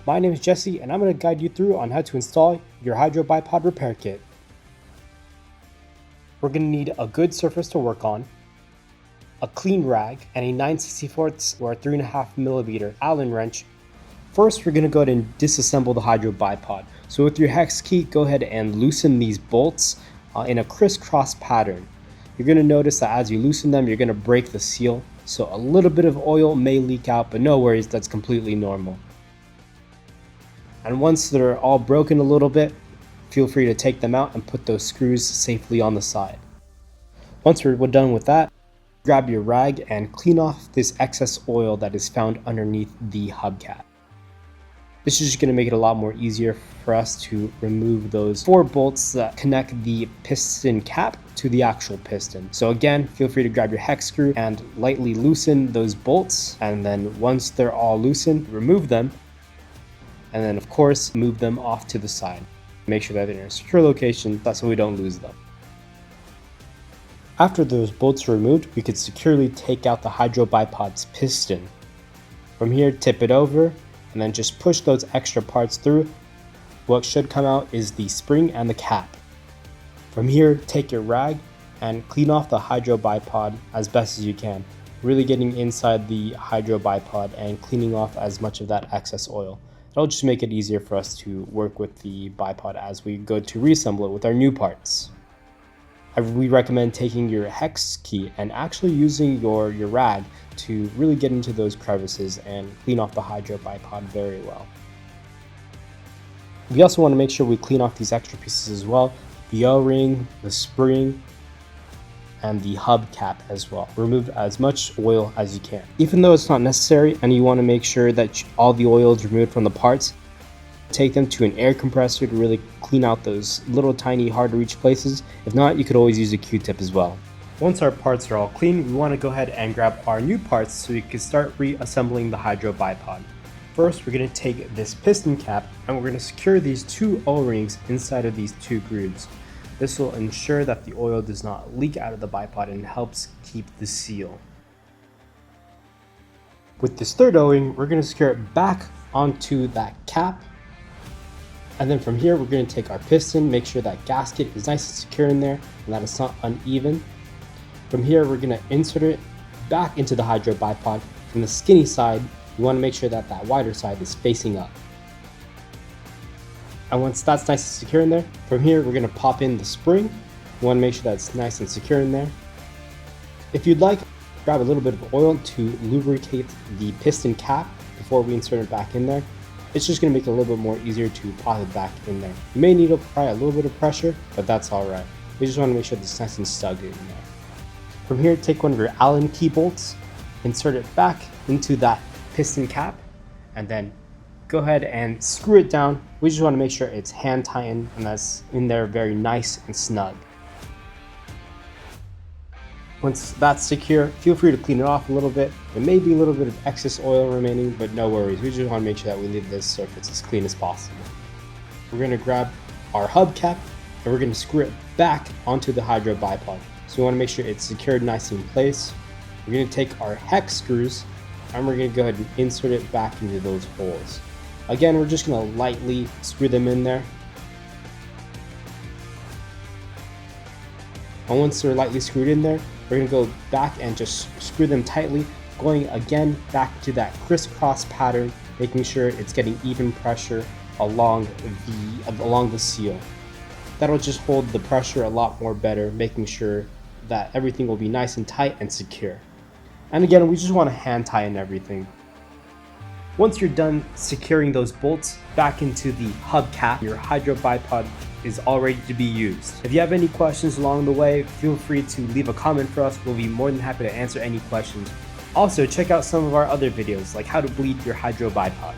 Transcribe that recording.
My name is Jesse and I'm going to guide you through on how to install your hydro-bipod repair kit. We're going to need a good surface to work on, a clean rag, and a 9/64 or 3.5mm Allen wrench. First, we're going to go ahead and disassemble the hydro-bipod. So with your hex key, go ahead and loosen these bolts in a crisscross pattern. You're going to notice that as you loosen them, you're going to break the seal. So a little bit of oil may leak out, but no worries, that's completely normal. And once they're all broken a little bit, feel free to take them out and put those screws safely on the side. Once we're done with that, grab your rag and clean off this excess oil that is found underneath the hubcap. This is just going to make it a lot more easier for us to remove those 4 bolts that connect the piston cap to the actual piston. So again, feel free to grab your hex screw and lightly loosen those bolts, and then once they're all loosened, remove them, and then of course move them off to the side. Make sure that they're in a secure location, that's so we don't lose them. After those bolts are removed, we could securely take out the hydro-bipod's piston. From here, tip it over, and then just push those extra parts through. What should come out is the spring and the cap. From here, take your rag and clean off the hydro-bipod as best as you can, really getting inside the hydro-bipod and cleaning off as much of that excess oil. It'll just make it easier for us to work with the bipod as we go to reassemble it with our new parts. We recommend taking your hex key and actually using your rag to really get into those crevices and clean off the hydro-bipod very well. We also want to make sure we clean off these extra pieces as well, the O-ring, the spring, and the hubcap as well. Remove as much oil as you can. Even though it's not necessary and you want to make sure that all the oil is removed from the parts, take them to an air compressor to really clean out those little tiny hard to reach places. If not, you could always use a Q-tip as well. Once our parts are all clean, we want to go ahead and grab our new parts so we can start reassembling the hydro-bipod. First, we're going to take this piston cap and we're going to secure these 2 O-rings inside of these 2 grooves. This will ensure that the oil does not leak out of the bipod and helps keep the seal. With this 3rd O-ring, we're going to secure it back onto that cap. And then from here, we're going to take our piston, make sure that gasket is nice and secure in there and that it's not uneven. From here, we're going to insert it back into the hydro-bipod. From the skinny side, you want to make sure that that wider side is facing up. And once that's nice and secure in there, from here, we're going to pop in the spring. You want to make sure that it's nice and secure in there. If you'd like, grab a little bit of oil to lubricate the piston cap before we insert it back in there. It's just going to make it a little bit more easier to pop it back in there. You may need to apply a little bit of pressure, but that's alright. We just want to make sure it's nice and snug in there. From here, take one of your Allen key bolts, insert it back into that piston cap, and then go ahead and screw it down. We just want to make sure it's hand tightened and that's in there very nice and snug. Once that's secure, feel free to clean it off a little bit. There may be a little bit of excess oil remaining, but no worries. We just want to make sure that we leave this surface as clean as possible. We're going to grab our hubcap and we're going to screw it back onto the hydro-bipod. So we want to make sure it's secured nice in place. We're going to take our hex screws and we're going to go ahead and insert it back into those holes. Again, we're just going to lightly screw them in there. And once they're lightly screwed in there, we're going to go back and just screw them tightly, going again back to that crisscross pattern, making sure it's getting even pressure along the seal. That'll just hold the pressure a lot more better, making sure that everything will be nice and tight and secure. And again, we just want to hand tighten everything. Once you're done securing those bolts back into the hubcap, your hydro-bipod is all ready to be used. If you have any questions along the way, feel free to leave a comment for us. We'll be more than happy to answer any questions. Also, check out some of our other videos like how to bleed your hydro-bipod.